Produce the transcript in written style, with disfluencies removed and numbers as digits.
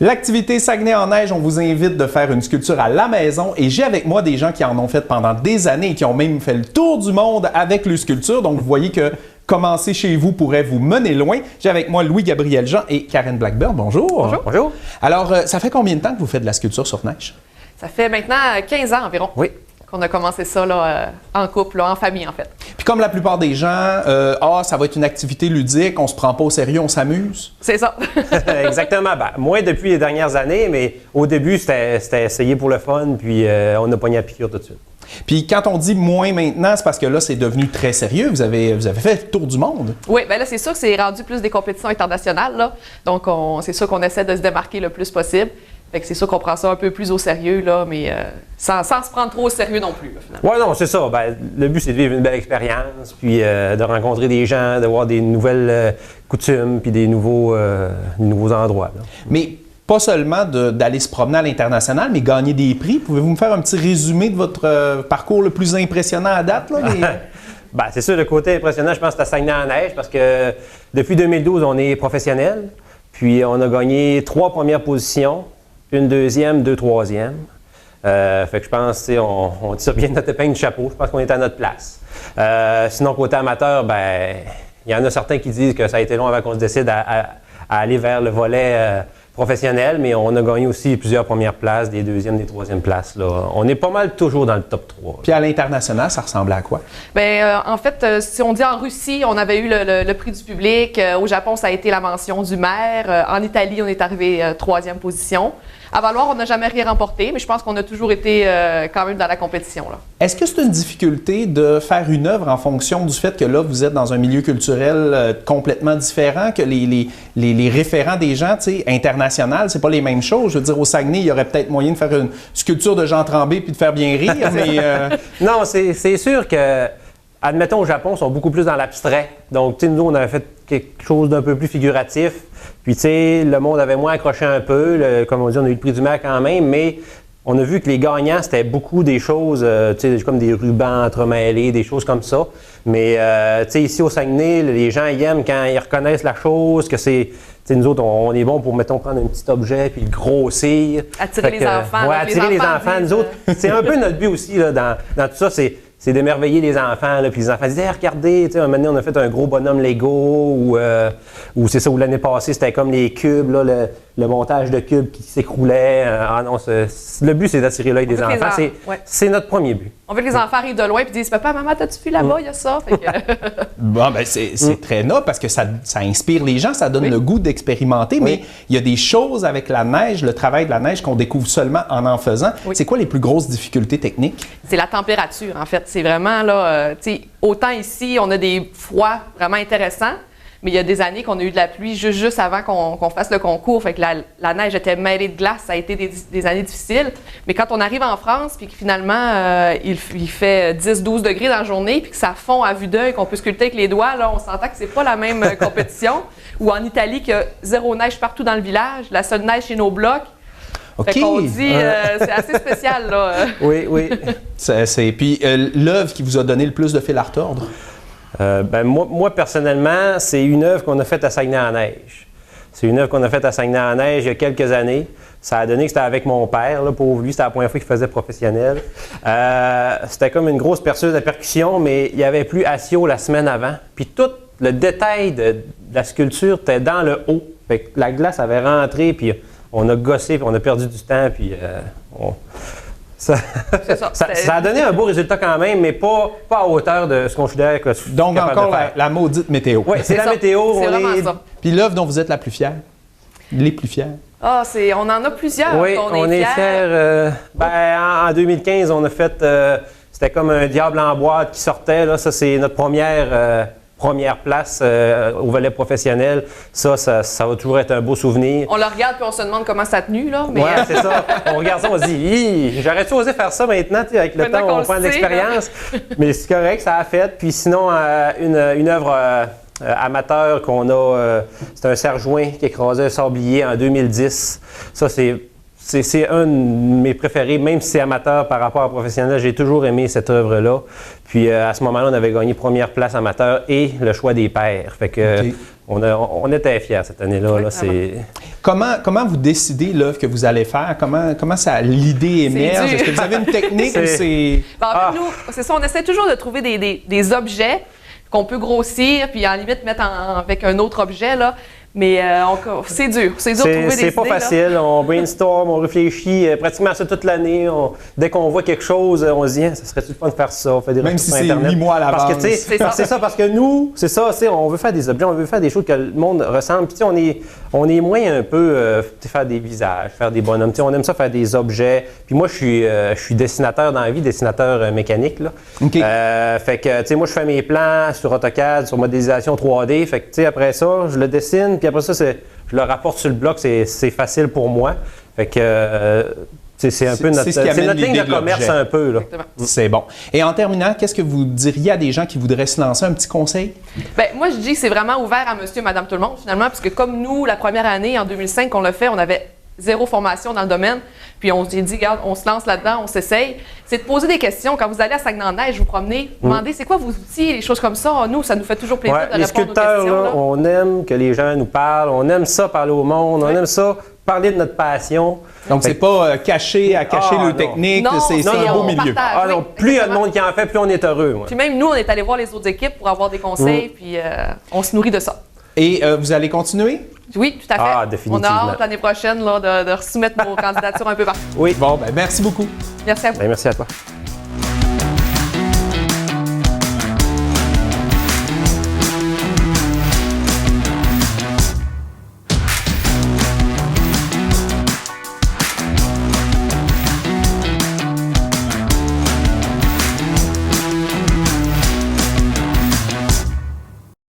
L'activité Saguenay en neige, on vous invite de faire une sculpture à la maison et j'ai avec moi des gens qui en ont fait pendant des années et qui ont même fait le tour du monde avec le sculpture. Donc, vous voyez que commencer chez vous pourrait vous mener loin. J'ai avec moi Louis-Gabriel Jean et Karen Blackburn. Bonjour. Bonjour. Bonjour. Alors, ça fait combien de temps que vous faites de la sculpture sur neige? Ça fait maintenant 15 ans environ. Oui. Qu'on a commencé ça là, en couple, là, en famille en fait. Puis comme la plupart des gens, ça va être une activité ludique, on se prend pas au sérieux, on s'amuse. C'est ça. Exactement. Ben, moins depuis les dernières années, mais au début, c'était essayer pour le fun, puis on a pogné la piqûre tout de suite. Puis quand on dit moins maintenant, c'est parce que là, c'est devenu très sérieux. Vous avez fait le tour du monde. Oui, bien là, c'est sûr que c'est rendu plus des compétitions internationales. Là. Donc, c'est sûr qu'on essaie de se démarquer le plus possible. Fait que c'est sûr qu'on prend ça un peu plus au sérieux, là, mais sans se prendre trop au sérieux non plus, là, finalement. Oui, non, c'est ça. Ben, le but, c'est de vivre une belle expérience, puis de rencontrer des gens, de voir des nouvelles coutumes, puis des nouveaux endroits. Là. Mais pas seulement d'aller se promener à l'international, mais gagner des prix. Pouvez-vous me faire un petit résumé de votre parcours le plus impressionnant à date? Là, Ben, c'est sûr, le côté impressionnant, je pense que c'est à Saguenay-en-Neige, parce que depuis 2012, on est professionnel, puis on a gagné 3 premières positions, une deuxième, 2 troisièmes. Fait que je pense, on tire bien notre épingle du chapeau. Je pense qu'on est à notre place. Sinon, côté amateur, ben, il y en a certains qui disent que ça a été long avant qu'on se décide à aller vers le volet professionnel, mais on a gagné aussi plusieurs premières places, des deuxièmes, des troisièmes places. Là. On est pas mal toujours dans le top 3. Puis à l'international, ça ressemblait à quoi? Bien, en fait, si on dit en Russie, on avait eu le prix du public. Au Japon, ça a été la mention du maire. En Italie, on est arrivé 3e position. À Valoir, on n'a jamais rien remporté, mais je pense qu'on a toujours été quand même dans la compétition. Là. Est-ce que c'est une difficulté de faire une œuvre en fonction du fait que là, vous êtes dans un milieu culturel complètement différent, que les référents des gens, tu sais, internationaux, c'est pas les mêmes choses? Je veux dire, au Saguenay, il y aurait peut-être moyen de faire une sculpture de Jean Tremblay puis de faire bien rire, mais... Non, c'est sûr que, admettons, au Japon, ils sont beaucoup plus dans l'abstrait. Donc, tu sais, nous, on avait fait quelque chose d'un peu plus figuratif. Puis, tu sais, le monde avait moins accroché un peu. Comme on dit, on a eu le prix du maire quand même, mais on a vu que les gagnants, c'était beaucoup des choses, tu sais, comme des rubans entremêlés, des choses comme ça. Mais, tu sais, ici au Saguenay, les gens ils aiment quand ils reconnaissent la chose, que c'est... Tu sais, nous autres, on est bon pour, mettons, prendre un petit objet puis le grossir. Attirer les enfants. Oui, attirer les enfants. Nous autres, c'est un peu notre but aussi là, dans tout ça, c'est d'émerveiller les enfants. Là, puis les enfants disent hey, regardez, un moment donné, on a fait un gros bonhomme Lego ou c'est ça, où l'année passée, c'était comme les cubes, là, le montage de cubes qui s'écroulait. Le but, c'est d'attirer l'œil des enfants. C'est notre premier but. On veut que les enfants arrivent de loin et disent papa, maman, t'as-tu vu là-bas, il y a ça? Fait que... Bon, ben c'est très noble parce que ça inspire les gens, ça donne le goût d'expérimenter, mais il y a des choses avec la neige, le travail de la neige qu'on découvre seulement en faisant. Oui. C'est quoi les plus grosses difficultés techniques? C'est la température, en fait. C'est vraiment, là, tu sais, autant ici, on a des froids vraiment intéressants, mais il y a des années qu'on a eu de la pluie juste avant qu'on fasse le concours. Fait que la neige était mêlée de glace. Ça a été des années difficiles. Mais quand on arrive en France, puis que finalement, il fait 10-12 degrés dans la journée, puis que ça fond à vue d'œil, qu'on peut sculpter avec les doigts, là, on s'entend que c'est pas la même compétition. Ou en Italie, qu'il y a 0 neige partout dans le village, la seule neige chez nos blocs. OK. Fait qu'on dit, c'est assez spécial, là. Oui, oui. Puis l'œuvre qui vous a donné le plus de fil à retordre? Ben moi, personnellement, c'est une œuvre qu'on a faite à Saguenay-en-Neige. C'est une œuvre qu'on a faite à Saguenay-en-Neige il y a quelques années. Ça a donné que c'était avec mon père, là, pour lui, c'était la première fois qu'il faisait professionnel. C'était comme une grosse perceuse à percussion, mais il n'y avait plus Asio la semaine avant. Puis tout le détail de la sculpture était dans le haut. Fait que la glace avait rentré, puis on a gossé, puis on a perdu du temps, puis ça a donné un beau résultat quand même, mais pas à hauteur de ce qu'on considère que c'est donc encore la maudite météo. Oui, c'est la météo. C'est vraiment ça. Puis l'œuvre dont vous êtes la plus fière? Les plus fiers? Ah, on en a plusieurs. Oui, on est fiers. En 2015, on a fait, c'était comme un diable en boîte qui sortait. Là. Ça, c'est notre première place au volet professionnel. Ça va toujours être un beau souvenir. On le regarde puis on se demande comment ça a tenu, là. Mais... Oui, c'est ça. On regarde ça, on se dit, j'aurais-tu osé faire ça maintenant, avec le temps, on prend de l'expérience. Mais c'est correct, ça a fait. Puis sinon, une œuvre amateur qu'on a, c'est un serre-joint qui écrasait un sablier en 2010. Ça, c'est un de mes préférés, même si c'est amateur par rapport à professionnel. J'ai toujours aimé cette œuvre-là. Puis à ce moment-là, on avait gagné première place amateur et le choix des pairs. Fait que on était fiers cette année-là. Là, Comment vous décidez l'œuvre que vous allez faire? Comment ça l'idée émerge? Est-ce que vous avez une technique ou c'est... Ben, en fait, nous, c'est ça, on essaie toujours de trouver des objets qu'on peut grossir, puis en limite mettre avec un autre objet, là. Mais c'est dur de trouver des idées. C'est pas facile. Là. On brainstorm, on réfléchit pratiquement à ça toute l'année. Dès qu'on voit quelque chose, on se dit ça serait-tu le fun de faire ça? On fait des même si c'est Internet. 8 mois à l'avance. Parce que c'est ça, parce que nous, c'est ça, on veut faire des objets, on veut faire des choses que le monde ressemble. Puis on est moins un peu faire des visages, faire des bonhommes. On aime ça faire des objets. Puis moi, je suis dessinateur dans la vie, dessinateur mécanique. Là. Okay. Fait que moi, je fais mes plans sur AutoCAD, sur modélisation 3D. Fait que après ça, je le dessine. Puis après ça, je le rapporte sur le bloc, c'est facile pour moi. Fait que c'est un peu notre ligne de commerce un peu. Là. C'est bon. Et en terminant, qu'est-ce que vous diriez à des gens qui voudraient se lancer? Un petit conseil? Bien, moi, je dis que c'est vraiment ouvert à monsieur et madame tout le monde, finalement, parce que comme nous, la première année, en 2005, qu'on l'a fait, on avait 0 formation dans le domaine. Puis on s'est dit, regarde, on se lance là-dedans, on s'essaye. C'est de poser des questions. Quand vous allez à Saguenay-en-Neige, vous promenez, demandez c'est quoi vos outils, les choses comme ça. Nous, ça nous fait toujours plaisir de répondre aux questions. Les sculpteurs, là, on aime que les gens nous parlent, on aime ça parler au monde, on aime ça parler de notre passion. Donc, c'est pas cacher le technique, c'est un beau milieu. Plus il y a de monde qui en fait, plus on est heureux. Moi. Puis même nous, on est allé voir les autres équipes pour avoir des conseils, puis on se nourrit de ça. Et vous allez continuer? Oui, tout à fait. Définitivement. On a hâte l'année prochaine là, de soumettre nos candidatures un peu partout. Oui. Bon, merci beaucoup. Merci à vous. Merci à toi.